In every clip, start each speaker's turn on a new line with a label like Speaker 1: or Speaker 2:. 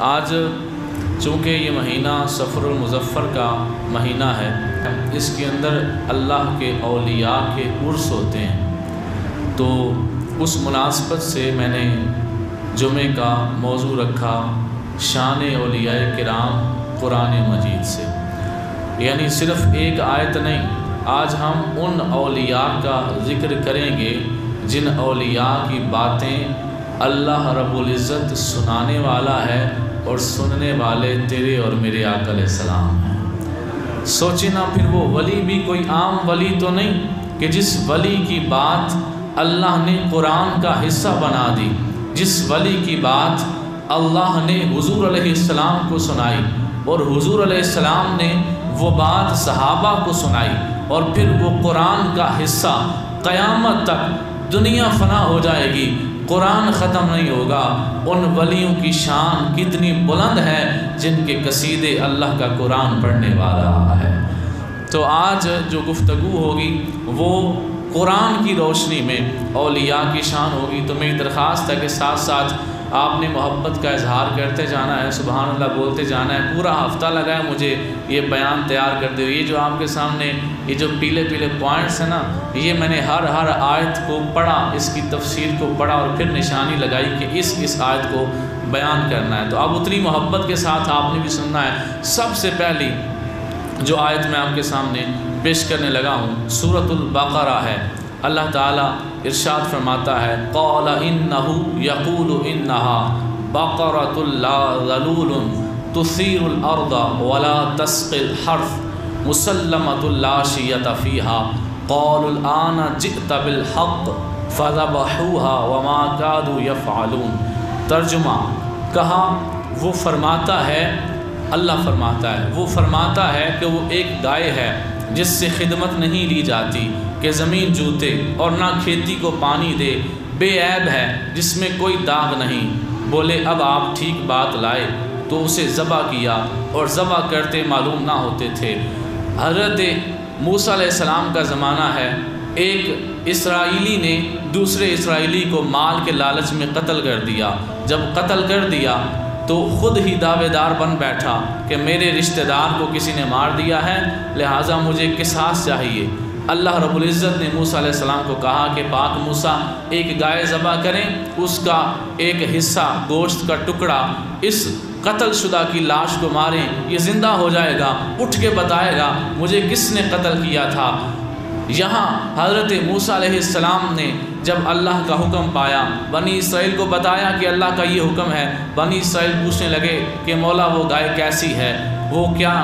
Speaker 1: آج چونکہ یہ مہینہ سفر المظفر کا مہینہ ہے، اس کے اندر اللہ کے اولیاء کے عرس ہوتے ہیں، تو اس مناسبت سے میں نے جمعے کا موضوع رکھا شان اولیاء کرام قرآن مجید سے، یعنی صرف ایک آیت نہیں، آج ہم ان اولیاء کا ذکر کریں گے جن اولیاء کی باتیں اللہ رب العزت سنانے والا ہے اور سننے والے تیرے اور میرے آقا علیہ السلام ہیں۔ سوچے نا، پھر وہ ولی بھی کوئی عام ولی تو نہیں کہ جس ولی کی بات اللہ نے قرآن کا حصہ بنا دی، جس ولی کی بات اللہ نے حضور علیہ السلام کو سنائی اور حضور علیہ السلام نے وہ بات صحابہ کو سنائی، اور پھر وہ قرآن کا حصہ قیامت تک دنیا فنا ہو جائے گی، قرآن ختم نہیں ہوگا۔ ان ولیوں کی شان کتنی بلند ہے جن کے قصیدے اللہ کا قرآن پڑھنے والا ہے۔ تو آج جو گفتگو ہوگی وہ قرآن کی روشنی میں اولیاء کی شان ہوگی، تو میری درخواست ہے کہ ساتھ ساتھ آپ نے محبت کا اظہار کرتے جانا ہے، سبحان اللہ بولتے جانا ہے۔ پورا ہفتہ لگا ہے مجھے یہ بیان تیار کرتے ہوئے، یہ جو آپ کے سامنے یہ جو پیلے پیلے پوائنٹس ہیں نا، یہ میں نے ہر آیت کو پڑھا، اس کی تفسیر کو پڑھا اور پھر نشانی لگائی کہ اس آیت کو بیان کرنا ہے۔ تو اب اتنی محبت کے ساتھ آپ نے بھی سننا ہے۔ سب سے پہلی جو آیت میں آپ کے سامنے پیش کرنے لگا ہوں سورۃ البقرہ ہے۔ اللہ تعالیٰ ارشاد فرماتا ہے قال انہ یقول انہا بقرۃ لا ذلول تثیر الارض ولا تسقی الحرث مسلمۃ لا شیۃ فیہا قالوا الآن جئت بالحق فذبحوها وما كادوا يفعلون۔ ترجمہ، کہا وہ فرماتا ہے، اللہ فرماتا ہے، وہ فرماتا ہے کہ وہ ایک گائے ہے جس سے خدمت نہیں لی جاتی کہ زمین جوتے اور نہ کھیتی کو پانی دے، بے عیب ہے جس میں کوئی داغ نہیں۔ بولے اب آپ ٹھیک بات لائے تو اسے ذبح کیا، اور ذبح کرتے معلوم نہ ہوتے تھے۔ حضرت موسیٰ علیہ السلام کا زمانہ ہے، ایک اسرائیلی نے دوسرے اسرائیلی کو مال کے لالچ میں قتل کر دیا۔ جب قتل کر دیا تو خود ہی دعوے دار بن بیٹھا کہ میرے رشتہ دار کو کسی نے مار دیا ہے، لہٰذا مجھے قصاص چاہیے۔ اللہ رب العزت نے موسیٰ علیہ السلام کو کہا کہ پاک موسیٰ ایک گائے ذبح کریں، اس کا ایک حصہ گوشت کا ٹکڑا اس قتل شدہ کی لاش کو ماریں، یہ زندہ ہو جائے گا، اٹھ کے بتائے گا مجھے کس نے قتل کیا تھا۔ یہاں حضرت موسیٰ علیہ السلام نے جب اللہ کا حکم پایا، بنی اسرائیل کو بتایا کہ اللہ کا یہ حکم ہے، بنی اسرائیل پوچھنے لگے کہ مولا وہ گائے کیسی ہے، وہ کیا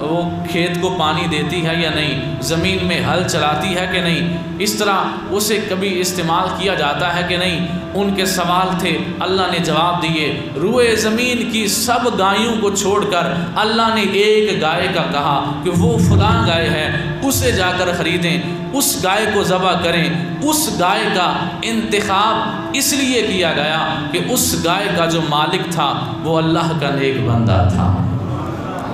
Speaker 1: وہ کھیت کو پانی دیتی ہے یا نہیں، زمین میں ہل چلاتی ہے کہ نہیں، اس طرح اسے کبھی استعمال کیا جاتا ہے کہ نہیں۔ ان کے سوال تھے، اللہ نے جواب دیے۔ روئے زمین کی سب گائیوں کو چھوڑ کر اللہ نے ایک گائے کا کہا کہ وہ فلاں گائے ہے، اسے جا کر خریدیں، اس گائے کو ذبح کریں۔ اس گائے کا انتخاب اس لیے کیا گیا کہ اس گائے کا جو مالک تھا وہ اللہ کا نیک بندہ تھا،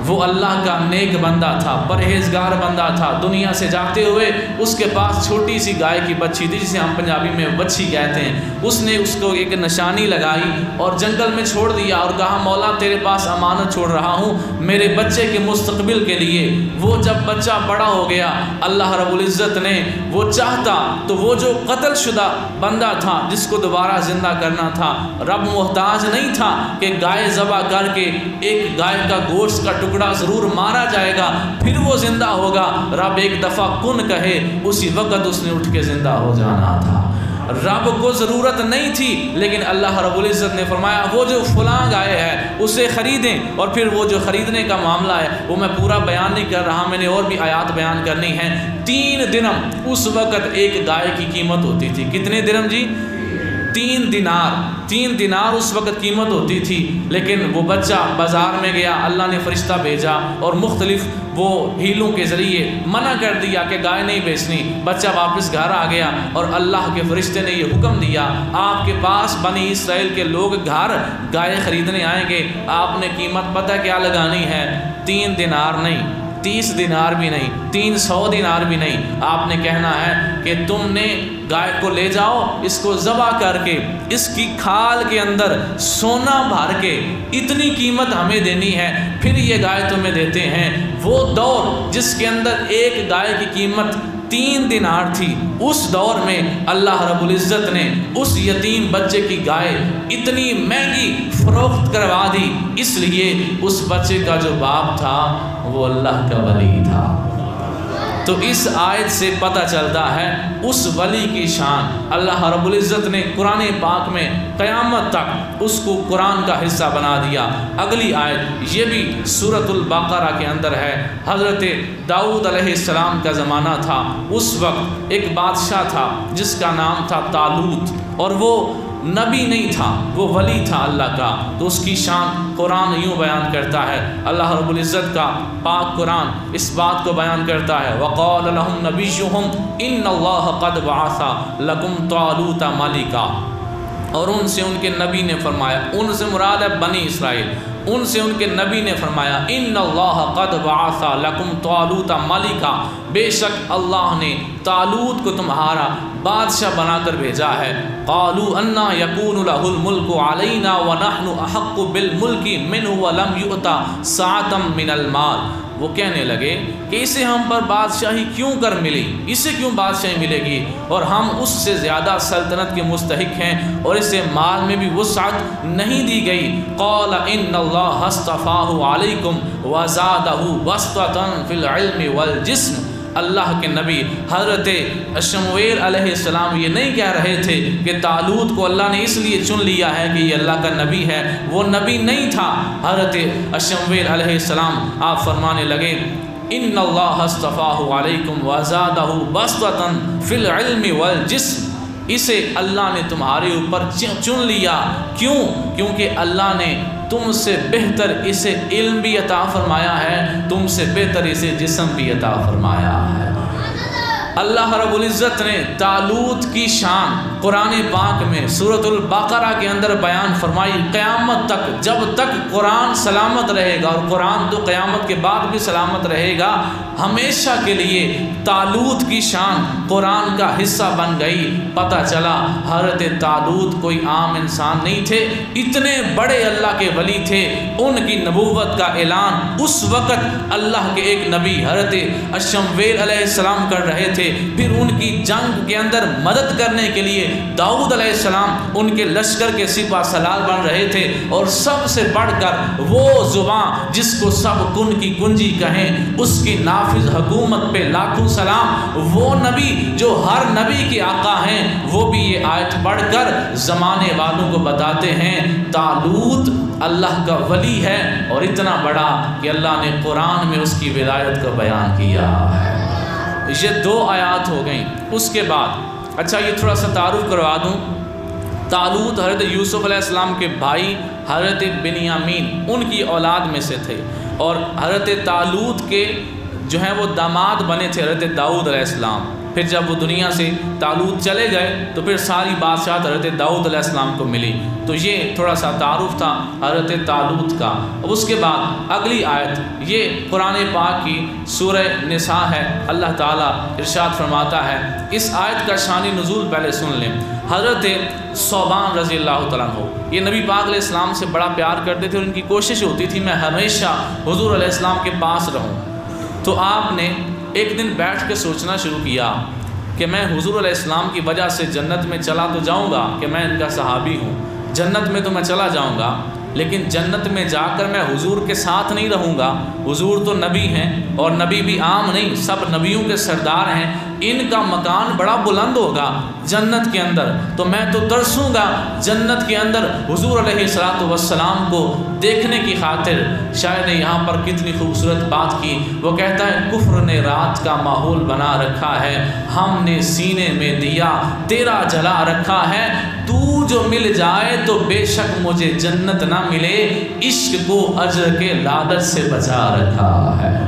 Speaker 1: وہ اللہ کا نیک بندہ تھا، پرہیزگار بندہ تھا۔ دنیا سے جاتے ہوئے اس کے پاس چھوٹی سی گائے کی بچی تھی جسے ہم پنجابی میں بچھی کہتے ہیں، اس نے اس کو ایک نشانی لگائی اور جنگل میں چھوڑ دیا اور کہا مولا تیرے پاس امانت چھوڑ رہا ہوں میرے بچے کے مستقبل کے لیے۔ وہ جب بچہ بڑا ہو گیا، اللہ رب العزت نے وہ چاہتا تو وہ جو قتل شدہ بندہ تھا جس کو دوبارہ زندہ کرنا تھا، رب محتاج نہیں تھا کہ گائے ذبح کر کے ایک گائے کا گوشت کا ٹکڑا ضرور مارا جائے گا پھر وہ زندہ ہوگا، رب ایک دفعہ کن کہے اسی وقت اس نے اٹھ کے زندہ ہو جانا تھا۔ رب کو ضرورت نہیں تھی، لیکن اللہ رب العزت نے فرمایا وہ جو فلاں گائے ہے اسے خریدیں، اور پھر وہ جو خریدنے کا معاملہ ہے وہ میں پورا بیان نہیں کر رہا، میں نے اور بھی آیات بیان کرنی ہیں۔ 3 درہم اس وقت ایک گائے کی قیمت ہوتی تھی۔ کتنے درہم جی؟ 3 دینار اس وقت قیمت ہوتی تھی۔ لیکن وہ بچہ بازار میں گیا، اللہ نے فرشتہ بھیجا اور مختلف وہ ہیلوں کے ذریعے منع کر دیا کہ گائے نہیں بیچنی۔ بچہ واپس گھر آ گیا اور اللہ کے فرشتے نے یہ حکم دیا آپ کے پاس بنی اسرائیل کے لوگ گھر گائے خریدنے آئیں گے، آپ نے قیمت پتہ کیا لگانی ہے؟ 3 دینار نہیں، 30 دینار بھی نہیں، 300 دینار بھی نہیں، آپ نے کہنا ہے کہ تم نے گائے کو لے جاؤ، اس کو ذبح کر کے اس کی کھال کے اندر سونا بھر کے اتنی قیمت ہمیں دینی ہے، پھر یہ گائے تمہیں دیتے ہیں۔ وہ دور جس کے اندر ایک گائے کی قیمت 3 دینار تھی، اس دور میں اللہ رب العزت نے اس یتیم بچے کی گائے اتنی مہنگی فروخت کروا دی، اس لیے اس بچے کا جو باپ تھا وہ اللہ کا ولی تھا۔ تو اس آیت سے پتہ چلتا ہے اس ولی کی شان۔ اللہ رب العزت نے قرآن پاک میں قیامت تک اس کو قرآن کا حصہ بنا دیا۔ اگلی آیت یہ بھی سورۃ البقرہ کے اندر ہے۔ حضرت داؤد علیہ السلام کا زمانہ تھا، اس وقت ایک بادشاہ تھا جس کا نام تھا طالوت، اور وہ نبی نہیں تھا، وہ ولی تھا اللہ کا۔ تو اس کی شان قرآن یوں بیان کرتا ہے، اللہ رب العزت کا پاک قرآن اس بات کو بیان کرتا ہے، وَقَالَ لَهُمْ نَبِيُّهُمْ إِنَّ اللَّهَ قَدْ بَعَثَ لَكُمْ طَالُوتَ مَلِكًا۔ اور ان سے ان کے نبی نے فرمایا، ان سے مراد ہے بنی اسرائیل، ان سے ان کے نبی نے فرمایا، ان اللہ قد بعث لکم طالوت ملکا، بے شک اللہ نے طالوت کو تمہارا بادشاہ بنا کر بھیجا ہے۔ قالوا انا یکون لہ الملک علینا ونحن احق بالملک منہ ولم یؤت سعۃ من المال۔ وہ کہنے لگے کہ اسے ہم پر بادشاہی کیوں کر ملی، اسے کیوں بادشاہی ملے گی، اور ہم اس سے زیادہ سلطنت کے مستحق ہیں، اور اسے مال میں بھی وسعت نہیں دی گئی۔ قال ان اللہ اصطفاہ علیکم وزادہ بسطۃ فی العلم والجسم۔ اللہ کے نبی حضرت شمویل علیہ السلام یہ نہیں کہہ رہے تھے کہ طالوت کو اللہ نے اس لیے چن لیا ہے کہ یہ اللہ کا نبی ہے، وہ نبی نہیں تھا۔ حضرت شمویل علیہ السلام آپ فرمانے لگے، ان اللہ اصطفاہ علیکم وزادہ بسطۃ فی العلم والجسم، اسے اللہ نے تمہارے اوپر چن لیا۔ کیوں؟ کیونکہ اللہ نے تم سے بہتر اسے علم بھی عطا فرمایا ہے، تم سے بہتر اسے جسم بھی عطا فرمایا ہے۔ اللہ رب العزت نے طالوت کی شان قرآن پاک میں سورۃ البقرہ کے اندر بیان فرمائی۔ قیامت تک جب تک قرآن سلامت رہے گا، اور قرآن تو قیامت کے بعد بھی سلامت رہے گا، ہمیشہ کے لیے طالوت کی شان قرآن کا حصہ بن گئی۔ پتہ چلا حضرت طالوت کوئی عام انسان نہیں تھے، اتنے بڑے اللہ کے ولی تھے۔ ان کی نبوت کا اعلان اس وقت اللہ کے ایک نبی حضرت شمویل علیہ السلام کر رہے تھے، پھر ان کی جنگ کے اندر مدد کرنے کے لیے داؤد علیہ السلام ان کے لشکر کے سپہ سالار بن رہے تھے، اور سب سے بڑھ کر وہ زبان جس کو سب کن کی کنجی کہیں، اس کی نافذ حکومت پہ لاکھوں سلام، وہ نبی جو ہر نبی کے آقا ہیں، وہ بھی یہ آیت پڑھ کر زمانے والوں کو بتاتے ہیں طالوت اللہ کا ولی ہے، اور اتنا بڑا کہ اللہ نے قرآن میں اس کی ولایت کا بیان کیا ہے۔ یہ 2 آیات ہو گئیں۔ اس کے بعد اچھا یہ تھوڑا سا تعارف کروا دوں، طالوت حضرت یوسف علیہ السلام کے بھائی حضرت بنیامین ان کی اولاد میں سے تھے، اور حضرت طالوت کے جو ہیں وہ داماد بنے تھے حضرت داؤد علیہ السلام۔ پھر جب وہ دنیا سے طالوت چلے گئے تو پھر ساری بادشاہت حضرت داؤد علیہ السلام کو ملی۔ تو یہ تھوڑا سا تعارف تھا حضرت طالوت کا۔ اب اس کے بعد اگلی آیت یہ قرآن پاک کی سورہ نساء ہے۔ اللہ تعالیٰ ارشاد فرماتا ہے، اس آیت کا شان نزول پہلے سن لیں۔ حضرت ثوبان رضی اللہ تعالیٰ عنہ یہ نبی پاک علیہ السلام سے بڑا پیار کرتے تھے، اور ان کی کوشش ہوتی تھی میں ہمیشہ حضور علیہ السلام کے پاس رہوں۔ تو آپ نے ایک دن بیٹھ کے سوچنا شروع کیا کہ میں حضور علیہ السلام کی وجہ سے جنت میں چلا تو جاؤں گا کہ میں ان کا صحابی ہوں، جنت میں تو میں چلا جاؤں گا، لیکن جنت میں جا کر میں حضور کے ساتھ نہیں رہوں گا۔ حضور تو نبی ہیں، اور نبی بھی عام نہیں، سب نبیوں کے سردار ہیں، ان کا مکان بڑا بلند ہوگا جنت کے اندر، تو میں تو ترسوں گا جنت کے اندر حضور علیہ السلام کو دیکھنے کی خاطر۔ شاید نے یہاں پر کتنی خوبصورت بات کی، وہ کہتا ہے کفر نے رات کا ماحول بنا رکھا ہے، ہم نے سینے میں دیا تیرا جلا رکھا ہے، تو جو مل جائے تو بے شک مجھے جنت نہ ملے، عشق کو اجر کے لعنت سے بچا رکھا ہے۔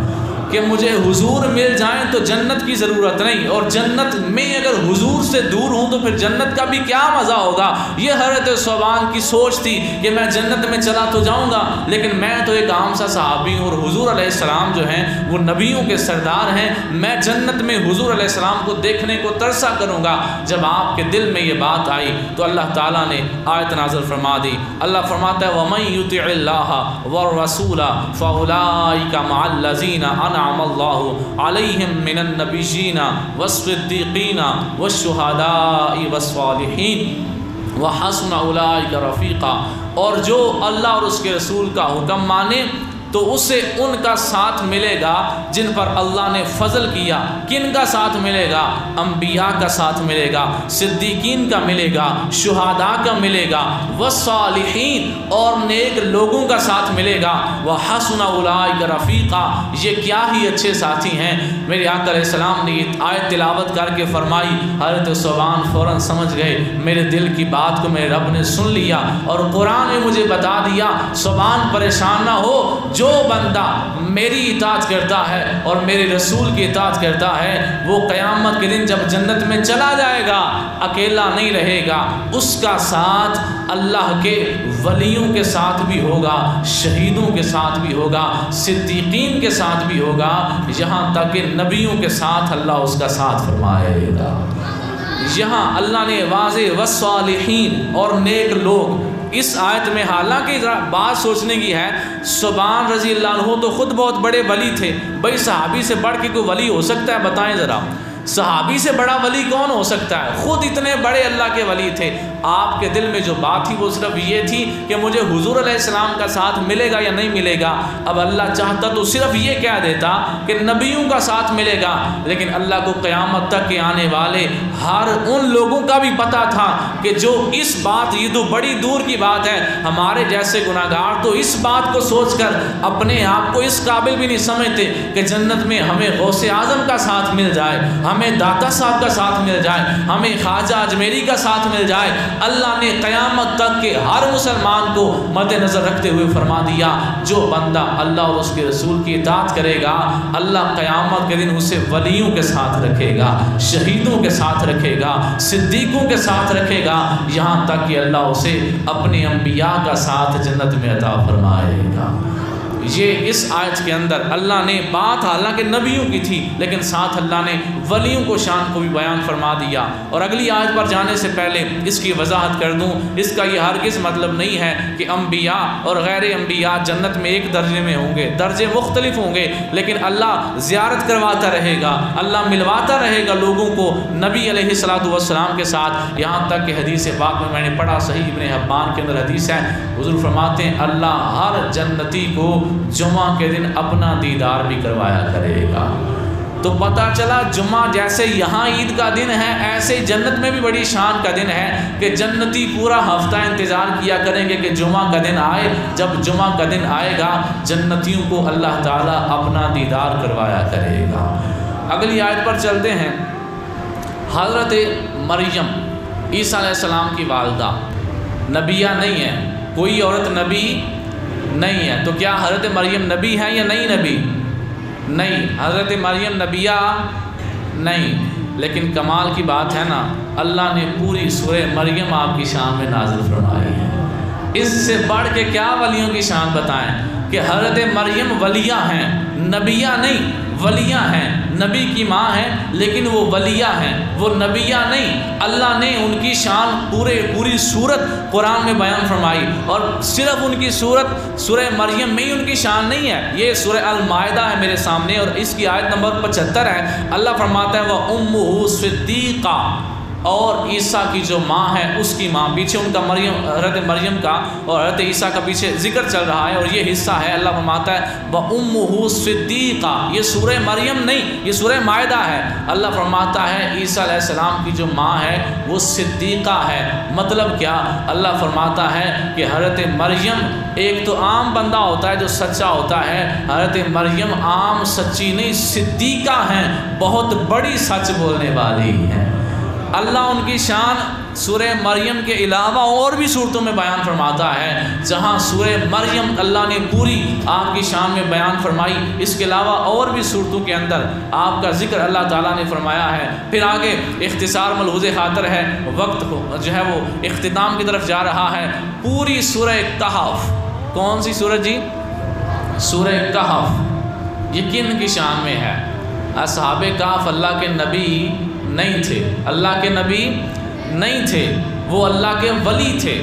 Speaker 1: کہ مجھے حضور مل جائیں تو جنت کی ضرورت نہیں، اور جنت میں اگر حضور سے دور ہوں تو پھر جنت کا بھی کیا مزہ ہوگا۔ یہ حضرت ثوبان کی سوچ تھی کہ میں جنت میں چلا تو جاؤں گا لیکن میں تو ایک عام سا صحابی ہوں، اور حضور علیہ السلام جو ہیں وہ نبیوں کے سردار ہیں، میں جنت میں حضور علیہ السلام کو دیکھنے کو ترسا کروں گا۔ جب آپ کے دل میں یہ بات آئی تو اللہ تعالیٰ نے آیت نازل فرما دی۔ اللہ فرماتا ہے وَمَن يُطِعِ اللَّهَ وَالرَّسُولَ فَأُولَٰئِكَ مَعَ الَّذِينَ أَنْعَمَ اللَّهُ عَلَيْهِم مِّنَ النَّبِيِّينَ وَالصِّدِّيقِينَ وَالشُّهَدَاءِ وَالصَّالِحِينَ وَحَسُنَ أُولَٰئِكَ رَفِيقًا، اور جو اللہ اور اس کے رسول کا حکم مانے تو اسے ان کا ساتھ ملے گا جن پر اللہ نے فضل کیا۔ کن کا ساتھ ملے گا؟ انبیاء کا ساتھ ملے گا، صدیقین کا ملے گا، شہداء کا ملے گا، والصالحین اور نیک لوگوں کا ساتھ ملے گا، وحسن اولئک رفیقا، یہ کیا ہی اچھے ساتھی ہیں۔ میرے آقا علیہ السلام نے یہ آیت تلاوت کر کے فرمائی، حضرت ثوبان فوراً سمجھ گئے میرے دل کی بات کو میرے رب نے سن لیا، اور قرآن نے مجھے بتا دیا ثوبان پریشان نہ ہو، جو بندہ میری اطاعت کرتا ہے اور میرے رسول کی اطاعت کرتا ہے وہ قیامت کے دن جب جنت میں چلا جائے گا اکیلا نہیں رہے گا، اس کا ساتھ اللہ کے ولیوں کے ساتھ بھی ہوگا، شہیدوں کے ساتھ بھی ہوگا، صدیقین کے ساتھ بھی ہوگا، یہاں تک کہ نبیوں کے ساتھ اللہ اس کا ساتھ فرمائے گا۔ یہاں اللہ نے واضح والصالحین اور نیک لوگ اس آیت میں، حالانکہ بات سوچنے کی ہے، ثوبان رضی اللہ عنہ تو خود بہت بڑے ولی تھے، بھائی صحابی سے بڑھ کے کوئی ولی ہو سکتا ہے؟ بتائیں ذرا، صحابی سے بڑا ولی کون ہو سکتا ہے؟ خود اتنے بڑے اللہ کے ولی تھے۔ آپ کے دل میں جو بات تھی وہ صرف یہ تھی کہ مجھے حضور علیہ السلام کا ساتھ ملے گا یا نہیں ملے گا۔ اب اللہ چاہتا تو صرف یہ کہہ دیتا کہ نبیوں کا ساتھ ملے گا، لیکن اللہ کو قیامت تک کے آنے والے ہر ان لوگوں کا بھی پتہ تھا کہ جو اس بات، یہ تو بڑی دور کی بات ہے، ہمارے جیسے گناہگار تو اس بات کو سوچ کر اپنے آپ کو اس قابل بھی نہیں سمجھتے کہ جنت میں ہمیں غوث اعظم کا ساتھ مل جائے، ہمیں داتا صاحب کا ساتھ مل جائے، ہمیں خواجہ اجمیری کا ساتھ مل جائے۔ اللہ نے قیامت تک کے ہر مسلمان کو مد نظر رکھتے ہوئے فرما دیا، جو بندہ اللہ اور اس کے رسول کی اطاعت کرے گا اللہ قیامت کے دن اسے ولیوں کے ساتھ رکھے گا، شہیدوں کے ساتھ رکھے گا، صدیقوں کے ساتھ رکھے گا، یہاں تک کہ اللہ اسے اپنے انبیاء کا ساتھ جنت میں عطا فرمائے گا۔ یہ اس آیت کے اندر اللہ نے بات حالانکہ نبیوں کی تھی لیکن ساتھ اللہ نے ولیوں کو شان کو بھی بیان فرما دیا۔ اور اگلی آیت پر جانے سے پہلے اس کی وضاحت کر دوں، اس کا یہ ہرگز مطلب نہیں ہے کہ انبیاء اور غیر انبیاء جنت میں ایک درجے میں ہوں گے، درجے مختلف ہوں گے، لیکن اللہ زیارت کرواتا رہے گا، اللہ ملواتا رہے گا لوگوں کو نبی علیہ الصلوۃ والسلام کے ساتھ، یہاں تک کہ حدیث پاک میں نے پڑھا، صحیح ابن حبان کے اندر حدیث ہے، حضور فرماتے ہیں اللہ ہر جنتی کو جمعہ کے دن اپنا دیدار بھی کروایا کرے گا۔ تو پتہ چلا جمعہ جیسے یہاں عید کا دن ہے ایسے جنت میں بھی بڑی شان کا دن ہے کہ جنتی پورا ہفتہ انتظار کیا کریں گے کہ جمعہ کا دن آئے۔ جب جمعہ کا دن آئے گا جنتیوں کو اللہ تعالیٰ اپنا دیدار کروایا کرے گا۔ اگلی آیت پر چلتے ہیں۔ حضرت مریم عیسیٰ علیہ السلام کی والدہ نبیہ نہیں ہے، کوئی عورت نبی نہیں ہے، تو کیا حضرت مریم نبی ہے یا نہیں نبی؟ نہیں، حضرت مریم نبیہ نہیں، لیکن کمال کی بات ہے نا اللہ نے پوری سورہ مریم آپ کی شان میں نازل فرمائی ہے۔ اس سے بڑھ کے کیا ولیوں کی شان بتائیں کہ حضرت مریم ولیہ ہیں، نبیہ نہیں، ولیہ ہیں، نبی کی ماں ہیں لیکن وہ ولیہ ہیں، وہ نبیہ نہیں۔ اللہ نے ان کی شان پوری سورت قرآن میں بیان فرمائی، اور صرف ان کی سورت سورہ مریم میں ہی ان کی شان نہیں ہے، یہ سورہ المائدہ ہے میرے سامنے اور اس کی آیت نمبر 75 ہے۔ اللہ فرماتا ہے وَأُمُّهُ صِدِّيقَةٌ، اور عیسیٰ کی جو ماں ہے اس کی ماں، پیچھے ان کا حضرت مریم کا اور حضرت عیسیٰ کا پیچھے ذکر چل رہا ہے اور یہ حصہ ہے، اللہ فرماتا ہے وَأُمُّهُ صِدِّيقَةٌ، یہ سورہ مریم نہیں، یہ سورہ مائدہ ہے۔ اللہ فرماتا ہے عیسیٰ علیہ السلام کی جو ماں ہے وہ صدیقہ ہے۔ مطلب کیا؟ اللہ فرماتا ہے کہ حضرت مریم ایک تو عام بندہ ہوتا ہے جو سچا ہوتا ہے، حضرت مریم عام سچی نہیں، صدیقہ ہیں، بہت بڑی سچ بولنے والی ہیں۔ اللہ ان کی شان سورہ مریم کے علاوہ اور بھی صورتوں میں بیان فرماتا ہے، جہاں سورہ مریم اللہ نے پوری آپ کی شان میں بیان فرمائی، اس کے علاوہ اور بھی صورتوں کے اندر آپ کا ذکر اللہ تعالیٰ نے فرمایا ہے۔ پھر آگے اختصار ملحوظ خاطر ہے، وقت جو ہے وہ اختتام کی طرف جا رہا ہے۔ پوری سورہ کہف، کون سی سورہ جی؟ سورہ کہف یہ کن کی شان میں ہے؟ اصحاب کہف اللہ کے نبی نہیں تھے، اللہ کے نبی نہیں تھے، وہ اللہ کے ولی تھے،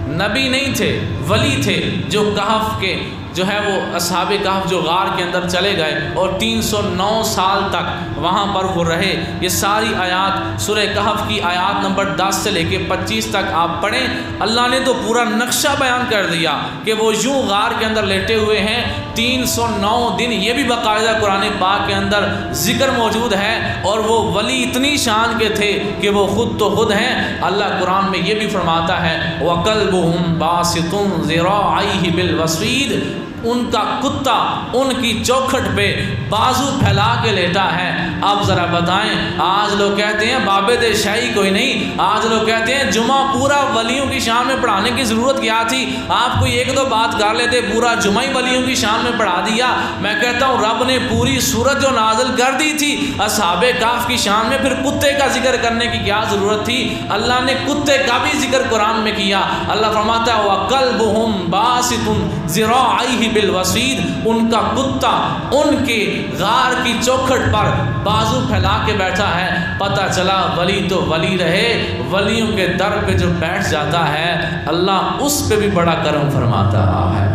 Speaker 1: نبی نہیں تھے، ولی تھے، جو کہف کے جو ہے وہ اصحاب کہف جو غار کے اندر چلے گئے اور 309 سال تک وہاں پر وہ رہے۔ یہ ساری آیات سورہ کہف کی آیات نمبر 10 سے لے کے 25 تک آپ پڑھیں۔ اللہ نے تو پورا نقشہ بیان کر دیا کہ وہ یوں غار کے اندر لیٹے ہوئے ہیں 309 دن، یہ بھی باقاعدہ قرآن پاک کے اندر ذکر موجود ہے۔ اور وہ ولی اتنی شان کے تھے کہ وہ خود تو خود ہیں، اللہ قرآن میں یہ بھی فرماتا ہے وَقَلْبُهُمْ بَاسِطٌ ذِرَاعَيْهِ بِالْوَصِيدِ، ان کا کتا ان کی چوکھٹ پہ بازو پھیلا کے لیٹا ہے۔ اب ذرا بتائیں، آج لوگ کہتے ہیں بابے دے شاہی کوئی نہیں، آج لوگ کہتے ہیں جمعہ پورا ولیوں کی شان میں پڑھانے کی ضرورت کیا تھی؟ آپ کوئی ایک دو بات کر لیتے، پورا جمعہ ہی ولیوں کی شان میں پڑھا دیا۔ میں کہتا ہوں رب نے پوری سورت جو نازل کر دی تھی اصحاب کہف کی شان میں، پھر کتے کا ذکر کرنے کی کیا ضرورت تھی؟ اللہ نے کتے کا بھی ذکر قرآن میں کیا۔ اللہ فرماتا ہے وَقَلْبُهُمْ بَاسِطٌ ذِرَاعَيْهِ بالوسید، ان کا کتا ان کے غار کی چوکھٹ پر بازو پھیلا کے بیٹھا ہے۔ پتہ چلا ولی تو ولی رہے، ولیوں کے در پہ جو بیٹھ جاتا ہے اللہ اس پہ بھی بڑا کرم فرماتا ہے،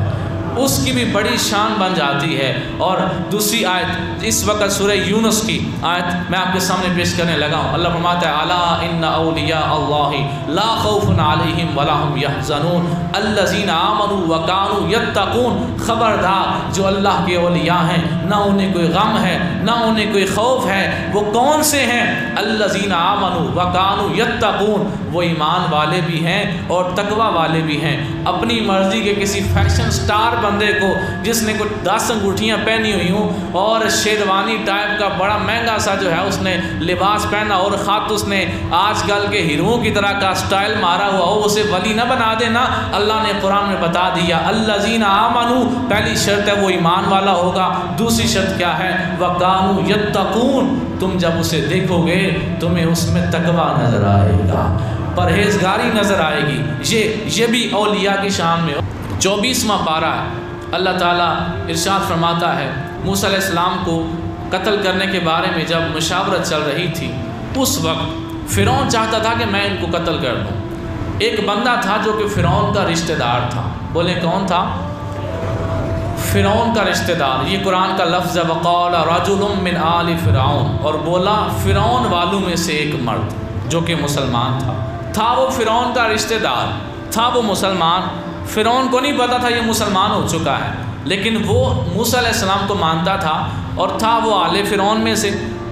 Speaker 1: اس کی بھی بڑی شان بن جاتی ہے۔ اور دوسری آیت اس وقت سورہ یونس کی آیت میں آپ کے سامنے پیش کرنے لگا ہوں۔ اللہ فرماتا ہے الا ان اولیاء اللہ لا خوف علیہم ولا هم يحزنون الذین آمنوا وكانوا يتقون، خبردار جو اللہ کے اولیاء ہیں نہ انہیں کوئی غم ہے نہ انہیں کوئی خوف ہے۔ وہ کون سے ہیں؟ الذین آمنوا وكانوا يتقون، وہ ایمان والے بھی ہیں اور تقوی والے بھی ہیں۔ اپنی مرضی کے کسی فیشن سٹار بندے کو جس نے کچھ 10 انگوٹھیاں پہنی ہوئی ہوں اور شیروانی ٹائپ کا بڑا مہنگا سا جو ہے اس نے لباس پہنا اور خط اس نے آج کل کے ہیروؤں کی طرح کا سٹائل مارا ہوا ہو، اسے ولی نہ بنا دینا۔ اللہ نے قرآن میں بتا دیا الذین آمنوا، پہلی شرط ہے وہ ایمان والا ہوگا، دوسری شرط کیا ہے؟ وَكَانُوا يَتَّقُونَ، تم جب اسے دیکھو گے تمہیں اس میں تقوی نظر آئے گا، پرہیزگاری نظر آئے گی۔ یہ بھی اولیاء کی شان میں 24واں پارہ ہے۔ اللہ تعالیٰ ارشاد فرماتا ہے موسیٰ علیہ السلام کو قتل کرنے کے بارے میں جب مشاورت چل رہی تھی، اس وقت فرعون چاہتا تھا کہ میں ان کو قتل کر دوں۔ ایک بندہ تھا جو کہ فرعون کا رشتہ دار تھا، بولے کون تھا؟ فرعون کا رشتہ دار۔ یہ قرآن کا لفظ ہے وقال رجل من آل فرعون، اور بولا فرعون والوں میں سے ایک مرد جو کہ مسلمان تھا وہ فرعون کا رشتہ دار تھا، وہ مسلمان۔ فرعون کو نہیں پتا تھا یہ مسلمان ہو چکا ہے، لیکن وہ موسیٰ علیہ السلام کو مانتا تھا اور تھا وہ آل فرعون میں سے،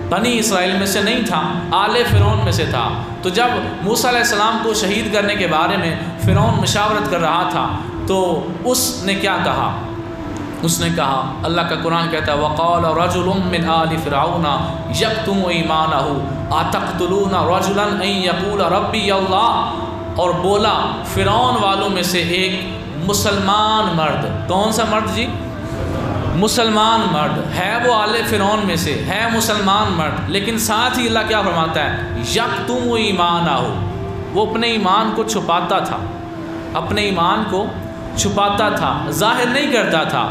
Speaker 1: بنی اسرائیل میں سے نہیں تھا، آل فرعون میں سے تھا۔ تو جب موسیٰ علیہ السلام کو شہید کرنے کے بارے میں فرعون مشاورت کر رہا تھا تو اس نے کیا کہا؟ اس نے کہا، اللہ کا قرآن کہتا ہے وقال رجل من آل فرعون یکتم ایمانہ اتقتلون رجلا ان یقول ربی اللہ، اور بولا فرعون والوں میں سے ایک مسلمان مرد۔ کون سا مرد جی؟ مسلمان مرد ہے، وہ آل فرعون میں سے ہے، مسلمان مرد، لیکن ساتھ ہی اللہ کیا فرماتا ہے یکتم ایمانہ، وہ اپنے ایمان کو چھپاتا تھا، اپنے ایمان کو چھپاتا تھا، ظاہر نہیں کرتا تھا۔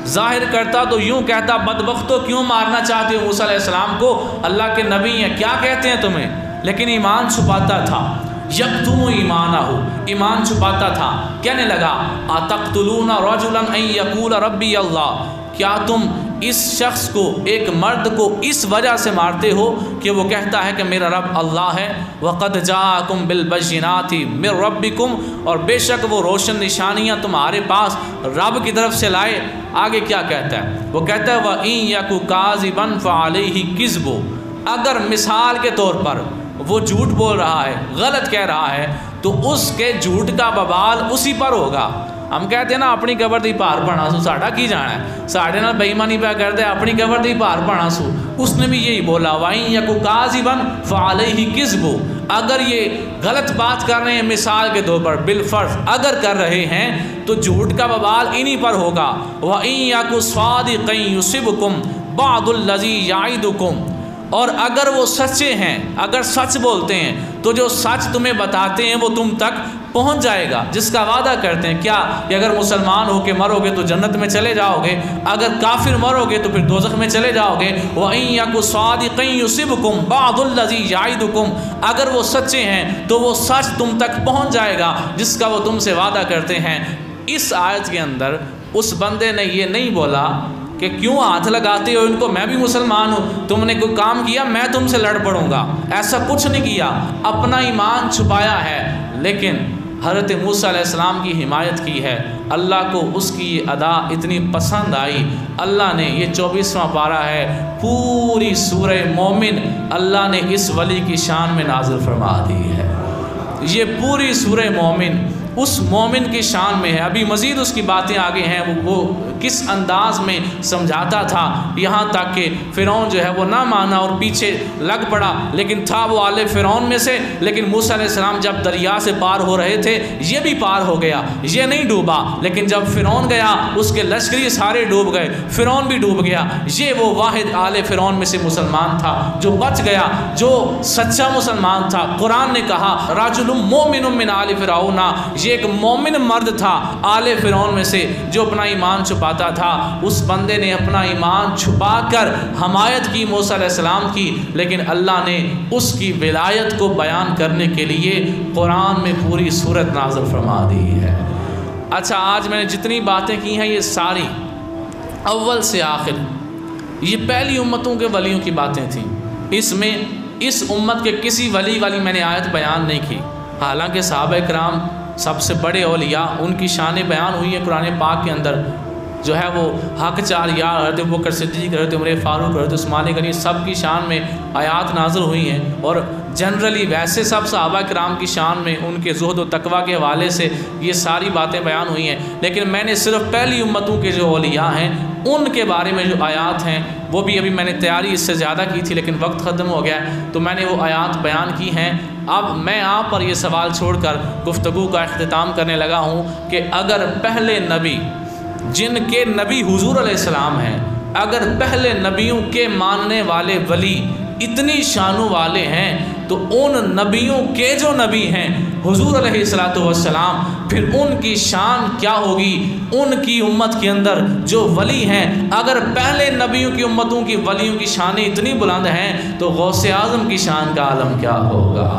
Speaker 1: ظاہر کرتا تو یوں کہتا بدبختو کیوں مارنا چاہتے ہو موسیٰ علیہ السلام کو، اللہ کے نبی ہیں، کیا کہتے ہیں تمہیں، لیکن ایمان چھپاتا تھا۔ یکتم ایمانہ، ایمان چھپاتا تھا، کہنے لگا اتقتلون رجلا ان یقول ربی اللہ، کیا تم اس شخص کو، ایک مرد کو اس وجہ سے مارتے ہو کہ وہ کہتا ہے کہ میرا رب اللہ ہے؟ وقد جاءکم بالبینات من ربکم، اور بے شک وہ روشن نشانیاں تمہارے پاس رب کی طرف سے لائے۔ آگے کیا کہتا ہے؟ وہ کہتا ہے وَإِن يَكُ كَاذِبًا فَعَلَيْهِ كِذْبُ، اگر مثال کے طور پر وہ جھوٹ بول رہا ہے، غلط کہہ رہا ہے، تو اس کے جھوٹ کا بوال اسی پر ہوگا۔ ہم کہتے ہیں نا اپنی قبر دی پار پڑھنا سو، ساڑھا کی جانا ہے، ساڑھے نال بےایمانی پہ کرتے اپنی قبر دی پار پڑھنا سو۔ اس نے بھی یہی بولا وَإِن يَكُ كَاذِبًا فَعَلَيْهِ كِذْبُ، اگر یہ غلط بات کر رہے ہیں مثال کے طور پر بالفرض اگر کر رہے ہیں تو جھوٹ کا وبال انہی پر ہوگا۔ وَإِن يَكُ صَادِقًا يُصِبْكُمْ بَعْضُ الَّذِي يَعِدُكُمْ، اور اگر وہ سچے ہیں، اگر سچ بولتے ہیں تو جو سچ تمہیں بتاتے ہیں وہ تم تک پہنچ جائے گا، جس کا وعدہ کرتے ہیں۔ کیا کہ اگر مسلمان ہو کے مرو گے تو جنت میں چلے جاؤ گے، اگر کافر مرو گے تو پھر دوزخ میں چلے جاؤ گے۔ وَإِن يَكُ صَادِقًا يُصِبْكُمْ بَعْضُ الَّذِي يَعِدُكُمْ، اگر وہ سچے ہیں تو وہ سچ تم تک پہنچ جائے گا جس کا وہ تم سے وعدہ کرتے ہیں۔ اس آیت کے اندر اس بندے نے یہ نہیں بولا کہ کیوں ہاتھ لگاتے ہو ان کو، میں بھی مسلمان ہوں، تم نے کوئی کام کیا میں تم سے لڑ پڑوں گا، ایسا کچھ نہیں کیا، اپنا ایمان چھپایا ہے۔ لیکن حضرت موسیٰ علیہ السلام کی حمایت کی ہے، اللہ کو اس کی یہ ادا اتنی پسند آئی، اللہ نے یہ 24واں پارہ ہے، پوری سورہ مومن اللہ نے اس ولی کی شان میں نازل فرما دی ہے۔ یہ پوری سورہ مومن اس مومن کی شان میں ہے۔ ابھی مزید اس کی باتیں آگے ہیں، وہ کس انداز میں سمجھاتا تھا، یہاں تک کہ فرعون جو ہے وہ نہ مانا اور پیچھے لگ پڑا، لیکن تھا وہ آل فرعون میں سے۔ لیکن موسیٰ علیہ السلام جب دریا سے پار ہو رہے تھے یہ بھی پار ہو گیا، یہ نہیں ڈوبا، لیکن جب فرعون گیا اس کے لشکری سارے ڈوب گئے، فرعون بھی ڈوب گیا۔ یہ وہ واحد آل فرعون میں سے مسلمان تھا جو بچ گیا، جو سچا مسلمان تھا۔ قرآن نے کہا رجل مومن من آل فرعون، یہ ایک مومن مرد تھا آل فرعون میں سے جو اپنا ایمان چھپاتا تھا۔ اس بندے نے اپنا ایمان چھپا کر حمایت کی موسیٰ علیہ السلام کی، لیکن اللہ نے اس کی ولایت کو بیان کرنے کے لیے قرآن میں پوری سورت نازل فرما دی ہے۔ اچھا، آج میں نے جتنی باتیں کی ہیں یہ ساری اول سے آخر یہ پہلی امتوں کے ولیوں کی باتیں تھیں۔ اس میں اس امت کے کسی ولی والی میں نے آیت بیان نہیں کی، حالانکہ صحابہ کرام سب سے بڑے اولیاء ان کی شانیں بیان ہوئی ہیں قرآن پاک کے اندر، جو ہے وہ حق چار یار حضرت ابوبکر صدیق، حضرت عمر فاروق، حضرت عثمان غنی، سب کی شان میں آیات نازل ہوئی ہیں۔ اور جنرلی ویسے سب صحابہ کرام کی شان میں ان کے زہد و تقویٰ کے حوالے سے یہ ساری باتیں بیان ہوئی ہیں، لیکن میں نے صرف پہلی امتوں کے جو اولیاء ہیں ان کے بارے میں جو آیات ہیں وہ بھی ابھی میں نے تیاری اس سے زیادہ کی تھی لیکن وقت ختم ہو گیا تو میں نے وہ آیات بیان کی ہیں۔ اب میں آپ پر یہ سوال چھوڑ کر گفتگو کا اختتام کرنے لگا ہوں کہ اگر پہلے نبی جن کے نبی حضور علیہ السلام ہیں، اگر پہلے نبیوں کے ماننے والے ولی اتنی شانوں والے ہیں تو ان نبیوں کے جو نبی ہیں حضور علیہ السلام، پھر ان کی شان کیا ہوگی؟ ان کی امت کے اندر جو ولی ہیں، اگر پہلے نبیوں کی امتوں کی ولیوں کی شانیں اتنی بلند ہیں تو غوث اعظم کی شان کا عالم کیا ہوگا؟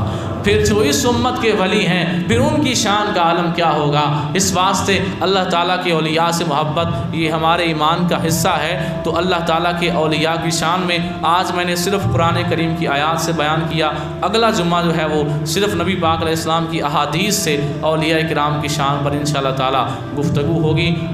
Speaker 1: پھر جو اس امت کے ولی ہیں پھر ان کی شان کا عالم کیا ہوگا؟ اس واسطے اللہ تعالیٰ کے اولیاء سے محبت یہ ہمارے ایمان کا حصہ ہے۔ تو اللہ تعالیٰ کے اولیاء کی شان میں آج میں نے صرف قرآن کریم کی آیات سے بیان کیا، اگلا جمعہ جو ہے وہ صرف نبی پاک علیہ السلام کی احادیث سے اولیاء کرام کی شان پر انشاءاللہ تعالیٰ گفتگو ہوگی۔